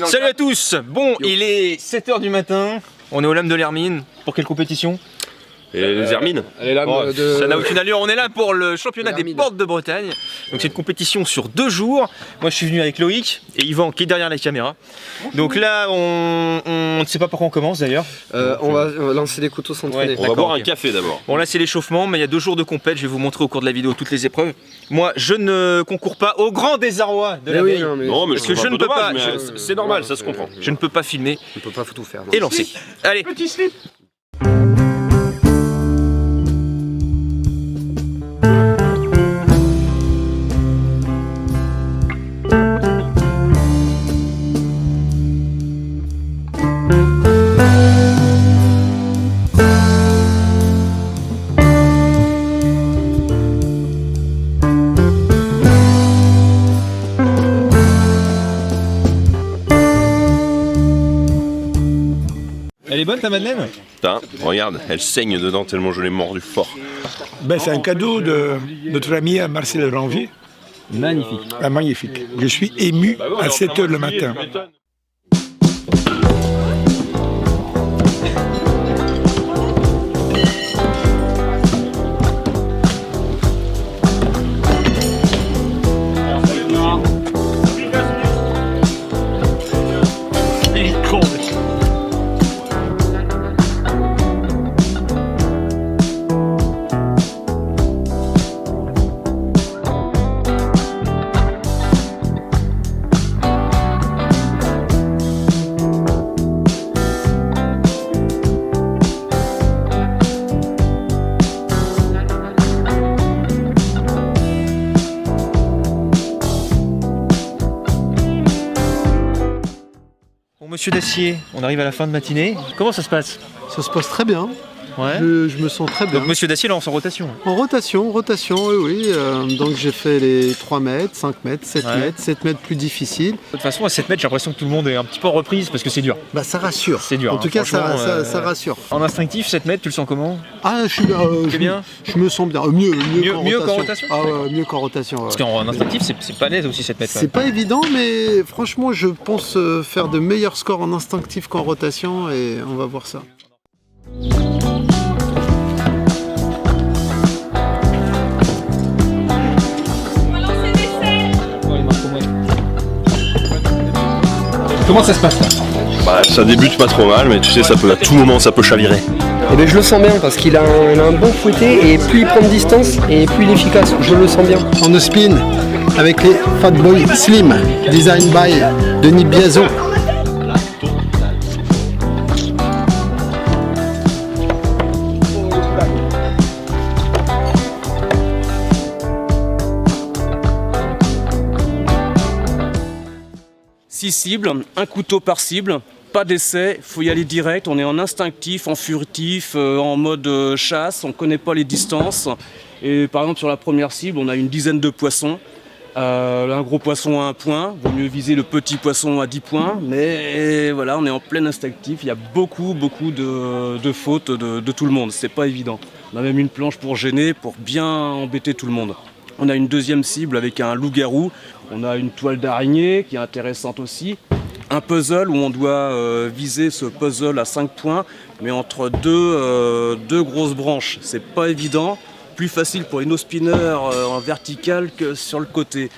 Salut à tous. Bon, il est 7h du matin, on est au Lame de l'Hermine. Pour quelle compétition? Et les Hermines. Ça n'a aucune allure, on est là pour le championnat des portes de Bretagne. Donc c'est une compétition sur 2 jours. Moi je suis venu avec Loïc et Yvan qui est derrière la caméra. Donc là on ne sait pas par quoi on commence d'ailleurs. On va lancer les couteaux s'entraîner. On va boire un café d'abord. Bon là c'est l'échauffement, mais il y a 2 jours de compète, je vais vous montrer au cours de la vidéo toutes les épreuves. Moi je ne concours pas au grand désarroi de la veille. Non mais parce que je ne peux pas. C'est normal, ça se comprend. Je ne peux pas filmer. On peut pas tout faire. Et lancer. Allez. Petit slip. Elle est bonne ta madeleine? Putain, regarde, elle saigne dedans tellement je l'ai mordu fort. Ben, c'est un cadeau de notre ami Marcel Ranvier. Magnifique. Ah, magnifique. Je suis ému à 7h le matin. Monsieur Dacier, on arrive à la fin de matinée. Comment ça se passe? Ça se passe très bien. Ouais. Je me sens très bien. Donc Monsieur Dacier lance en rotation. En rotation, oui. Donc j'ai fait les 3 mètres, 5 mètres, 7 Ouais. mètres, 7 mètres plus difficiles. De toute façon, à 7 mètres, j'ai l'impression que tout le monde est un petit peu en reprise parce que c'est dur. Bah ça rassure. C'est dur. En hein, tout cas, ça franchement, rassure. En instinctif, 7 mètres, tu le sens comment? Ah, C'est bien. Je me sens bien. Mieux qu'en rotation. Ah ouais, mieux qu'en rotation. Parce Ouais. qu'en instinctif, c'est pas l'aise aussi 7 mètres. C'est pas évident, mais franchement, je pense faire de meilleurs scores en instinctif qu'en rotation et on va voir ça. Comment ça se passe là? Bah ça débute pas trop mal, mais tu sais, ça peut à tout moment ça peut chavirer. Et ben je le sens bien parce qu'il a un bon fouetté et plus il prend de distance et plus il est efficace. Je le sens bien. En the spin avec les Fat Boy Slim, design by Denis Biazon. Six cibles, un couteau par cible, pas d'essai, faut y aller direct, on est en instinctif, en furtif, en mode chasse, on connaît pas les distances. Et par exemple sur la première cible, on a une dizaine de poissons. Un gros poisson à 1 point, vaut mieux viser le petit poisson à 10 points, mais voilà, on est en plein instinctif, il y a beaucoup de fautes de tout le monde, c'est pas évident. On a même une planche pour gêner, pour bien embêter tout le monde. On a une deuxième cible avec un loup-garou, on a une toile d'araignée qui est intéressante aussi, un puzzle où on doit viser ce puzzle à 5 points, mais entre deux grosses branches, c'est pas évident. Plus facile pour les no spinners en vertical que sur le côté.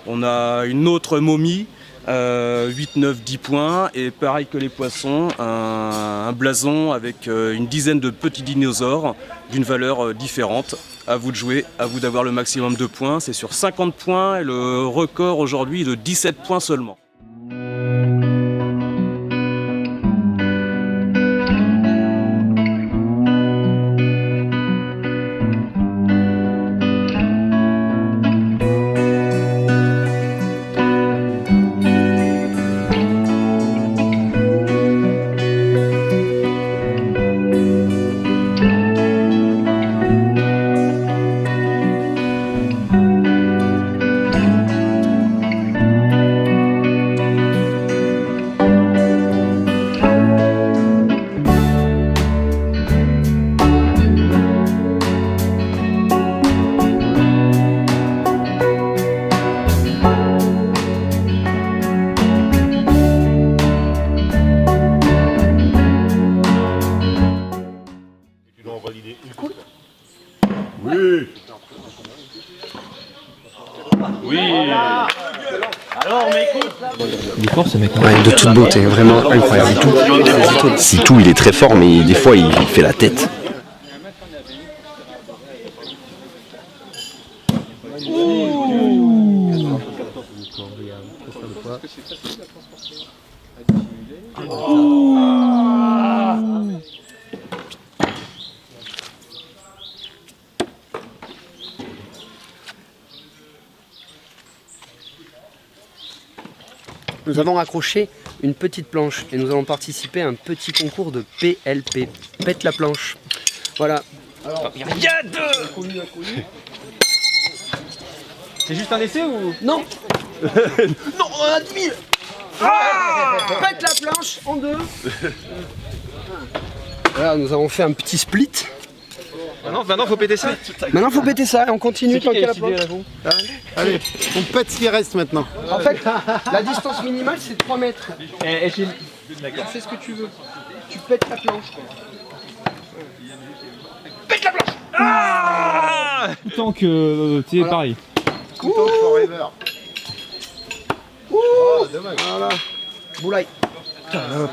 On a une autre momie, 8, 9, 10 points, et pareil que les poissons, un blason avec une dizaine de petits dinosaures d'une valeur différente. À vous de jouer, à vous d'avoir le maximum de points. C'est sur 50 points et le record aujourd'hui est de 17 points seulement. fort ce mec. Ouais, de toute beauté, vraiment incroyable. Sitou, il est très fort, mais des fois, il fait la tête. Nous avons accroché une petite planche et nous allons participer à un petit concours de PLP. Pète la planche. Voilà. Alors, C'est juste un essai ou... non. Non, on en a 10 000. Pète la planche en deux. Voilà, nous avons fait un petit split. Maintenant faut péter ça. Maintenant, faut péter ça et on continue tant qu'il y a la planche. Allez, on pète ce qui reste maintenant. En fait, la distance minimale, c'est 3 mètres. D'accord. Tu fais ce que tu veux. Tu pètes la planche. Tant que tu sais pareil. Forever. Voilà. Boulaye.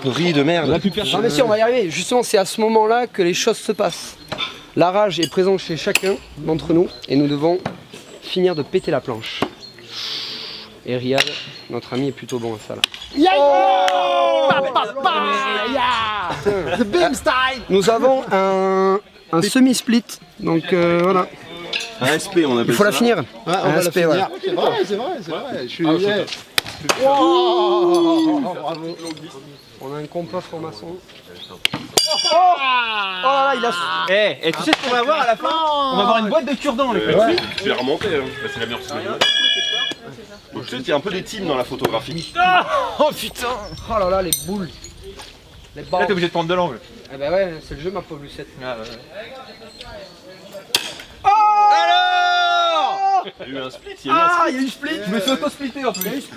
Pourri de merde. Là plus personne. Non mais si, on va y arriver. Justement, c'est à ce moment-là que les choses se passent. La rage est présente chez chacun d'entre nous et nous devons finir de péter la planche. Et Riyad, notre ami, est plutôt bon à ça là. The beam style. Nous avons un semi-split, donc voilà. Un SP, on appelle Il faut ça. la finir. Ouais, on va la SP, finir. voilà. C'est vrai. Je suis... Bravo. On a un compas franc-maçon. Oh là là, il a... Et tu sais ce qu'on va avoir à la fin? On va avoir une boîte de cure-dents les petits. Je vais remonter, hein. C'est la meilleure souvenir. Donc, je sais qu'il y a un peu des teams dans la photographie. Oh putain. Oh là là, les boules. Les Là balles. t'es obligé de prendre de l'angle. Eh ben ouais, c'est le jeu ma pauvre Lucette. Alors Il y a eu un split, il y a eu un split. il y a eu split. Je me suis auto-splitté en plus.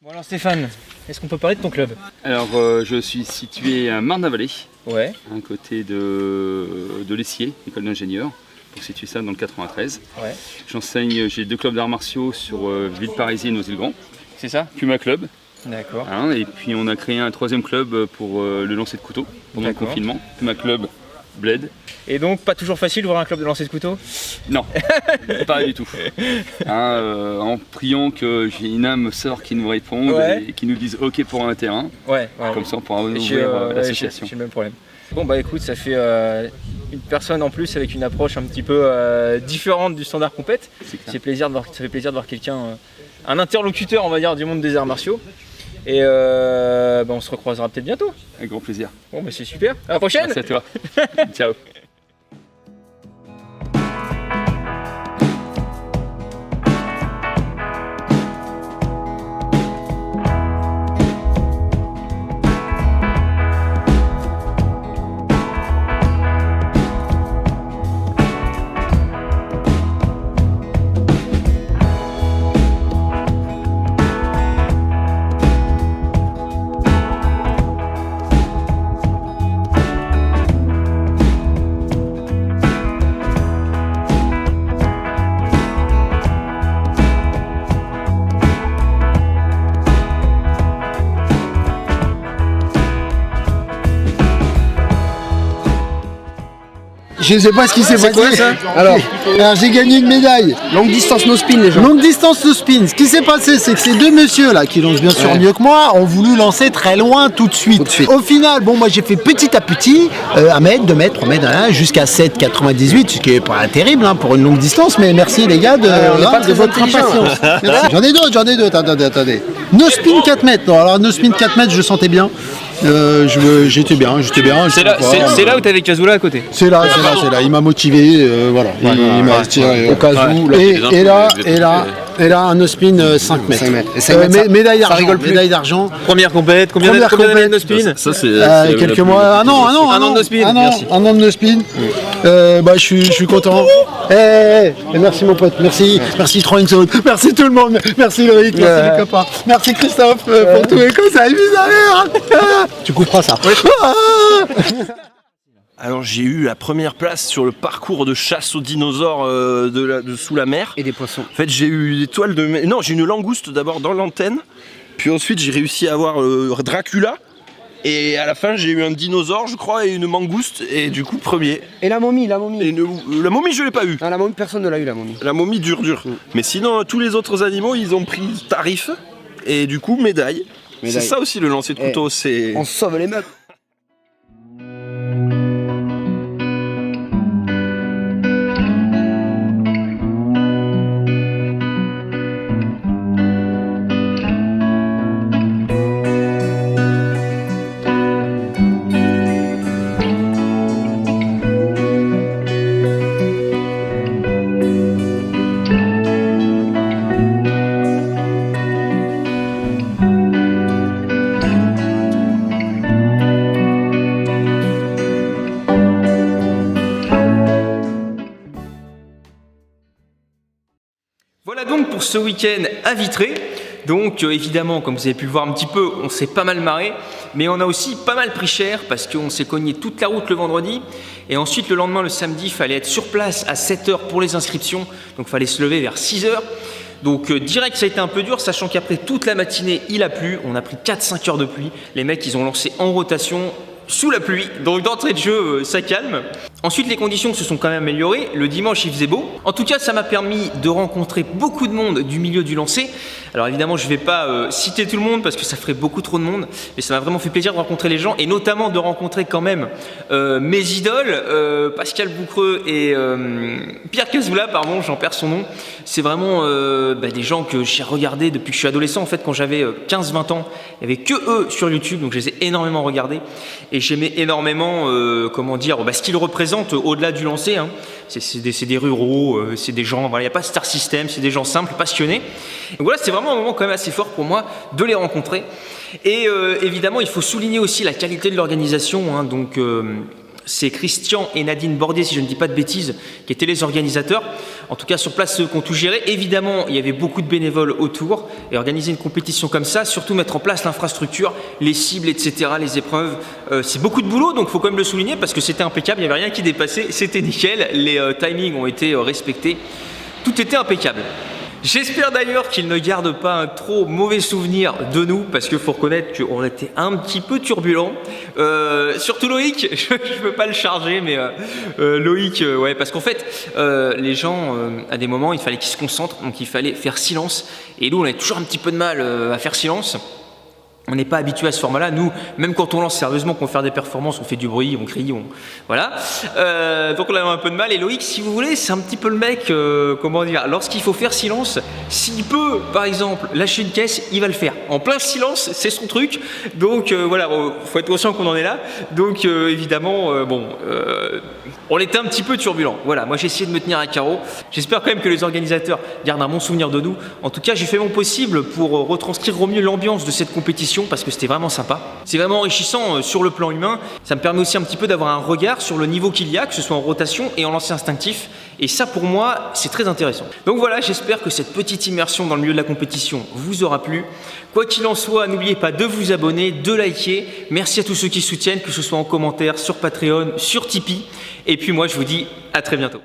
Bon alors Stéphane, est-ce qu'on peut parler de ton club? Alors, je suis situé à Marne-la-Vallée, Ouais. à côté de l'Essier, école d'ingénieur, pour situer ça dans le 93. Ouais. J'enseigne, j'ai 2 clubs d'arts martiaux sur Ville-Parisien et Noisy-le-Grand, C'est ça? Puma Club, D'accord. hein, et puis on a créé un 3e club pour le lancer de couteau pendant le D'accord. confinement, Puma Club Bled. Et donc pas toujours facile d'ouvrir un club de lancer de couteau? Non, pas du tout. Hein, en priant que j'ai une âme sœur qui nous réponde Ouais. et qui nous dise OK pour un terrain, Ouais. comme ça on pourra J'ai ouvrir l'association. j'ai le même problème. Bon bah écoute, ça fait une personne en plus avec une approche un petit peu différente du standard compète. C'est clair. Ça fait plaisir de voir quelqu'un, un interlocuteur on va dire du monde des arts martiaux. Et bah, on se recroisera peut-être bientôt. Avec grand plaisir. Bon bah c'est super. À la prochaine. Merci à toi. Ciao. Je ne sais pas ce qui s'est passé. quoi, ça Alors j'ai gagné une médaille. Longue distance no spin les gens. Longue distance de spin. Ce qui s'est passé, c'est que ces deux messieurs là, qui lancent bien sûr mieux que moi, ont voulu lancer très loin tout de suite. Au final, bon, moi j'ai fait petit à petit, 1 mètre, 2 mètres, 3 mètres, jusqu'à 7,98, ce qui est pas terrible hein, pour une longue distance, mais merci les gars de, on n'est pas très votre intelligents, impatience. Merci. J'en ai d'autres, attendez. No spin 4 mètres. Non, alors no spin 4 mètres, je sentais bien. J'étais bien. C'est là où t'avais Kazula à côté. C'est là. Il m'a motivé, voilà. Il m'a tiré Au cas où. Et là, un no spin 5 mètres. 5 mètres. Et 5 mètres, médaille ça d'argent. rigole plus. Médaille d'argent. Première compète, combien d'années de spin? Ça, c'est Quelques mois. Un an de no spin. Un an de no spin. Je suis content. Et merci mon pote. Merci Throwing Zone. Merci tout le monde. Merci Loïc. Merci les copains. Merci Christophe pour tout. Et comme ça, tu couperas ça. Alors j'ai eu la première place sur le parcours de chasse aux dinosaures de sous la mer. Et des poissons. En fait j'ai eu des toiles de... Non, j'ai eu une langouste d'abord dans l'antenne. Puis ensuite j'ai réussi à avoir Dracula. Et à la fin j'ai eu un dinosaure je crois et une mangouste et du coup premier. Et la momie, La momie je l'ai pas eu. Ah, la momie, personne ne l'a eu la momie. La momie dur. Mais sinon tous les autres animaux ils ont pris tarif et du coup médaille. C'est ça aussi le lancer de couteau, c'est... On sauve les meubles. Voilà donc pour ce week-end à Vitré. Donc évidemment, comme vous avez pu le voir un petit peu, on s'est pas mal marré, mais on a aussi pas mal pris cher parce qu'on s'est cogné toute la route le vendredi. Et ensuite le lendemain, le samedi, il fallait être sur place à 7 h pour les inscriptions. Donc il fallait se lever vers 6 h. Donc direct ça a été un peu dur, sachant qu'après toute la matinée il a plu. On a pris 4-5 heures de pluie. Les mecs ils ont lancé en rotation sous la pluie, donc d'entrée de jeu ça calme. Ensuite les conditions se sont quand même améliorées, le dimanche il faisait beau. En tout cas ça m'a permis de rencontrer beaucoup de monde du milieu du lancer. Alors évidemment je vais pas citer tout le monde parce que ça ferait beaucoup trop de monde, mais ça m'a vraiment fait plaisir de rencontrer les gens et notamment de rencontrer quand même mes idoles, Pascal Boucreux et Pierre Cazoula, pardon, j'en perds son nom. C'est vraiment des gens que j'ai regardés depuis que je suis adolescent. En fait quand j'avais 15-20 ans, il n'y avait que eux sur YouTube, donc je les ai énormément regardés. Et j'aimais énormément, ce qu'ils représentent au-delà du lancer. Hein. C'est des ruraux, c'est des gens, voilà, il n'y a pas de star system, c'est des gens simples, passionnés. Donc voilà, c'est vraiment un moment quand même assez fort pour moi de les rencontrer. Et évidemment, il faut souligner aussi la qualité de l'organisation. Hein. Donc c'est Christian et Nadine Bordier, si je ne dis pas de bêtises, qui étaient les organisateurs. En tout cas, sur place, ceux qui ont tout géré. Évidemment, il y avait beaucoup de bénévoles autour. Et organiser une compétition comme ça, surtout mettre en place l'infrastructure, les cibles, etc., les épreuves, c'est beaucoup de boulot. Donc, il faut quand même le souligner parce que c'était impeccable. Il n'y avait rien qui dépassait. C'était nickel. Les timings ont été respectés. Tout était impeccable. J'espère d'ailleurs qu'ils ne gardent pas un trop mauvais souvenir de nous, parce qu'il faut reconnaître qu'on était un petit peu turbulents. Surtout Loïc, je ne veux pas le charger, mais Loïc, ouais, parce qu'en fait, les gens, à des moments, il fallait qu'ils se concentrent, donc il fallait faire silence. Et nous, on avait toujours un petit peu de mal à faire silence. On n'est pas habitué à ce format-là. Nous, même quand on lance sérieusement, qu'on fait faire des performances, on fait du bruit, on crie, voilà. Donc on a un peu de mal. Et Loïc, si vous voulez, c'est un petit peu le mec, lorsqu'il faut faire silence, s'il peut, par exemple, lâcher une caisse, il va le faire. En plein silence, c'est son truc. Donc voilà, faut être conscient qu'on en est là. Donc évidemment, on était un petit peu turbulent. Voilà, moi j'ai essayé de me tenir à carreau. J'espère quand même que les organisateurs gardent un bon souvenir de nous. En tout cas, j'ai fait mon possible pour retranscrire au mieux l'ambiance de cette compétition parce que c'était vraiment sympa. C'est vraiment enrichissant sur le plan humain. Ça me permet aussi un petit peu d'avoir un regard sur le niveau qu'il y a, que ce soit en rotation et en lancer instinctif. Et ça, pour moi, c'est très intéressant. Donc voilà, j'espère que cette petite immersion dans le milieu de la compétition vous aura plu. Quoi qu'il en soit, n'oubliez pas de vous abonner, de liker. Merci à tous ceux qui soutiennent, que ce soit en commentaire, sur Patreon, sur Tipeee. Et puis moi, je vous dis à très bientôt.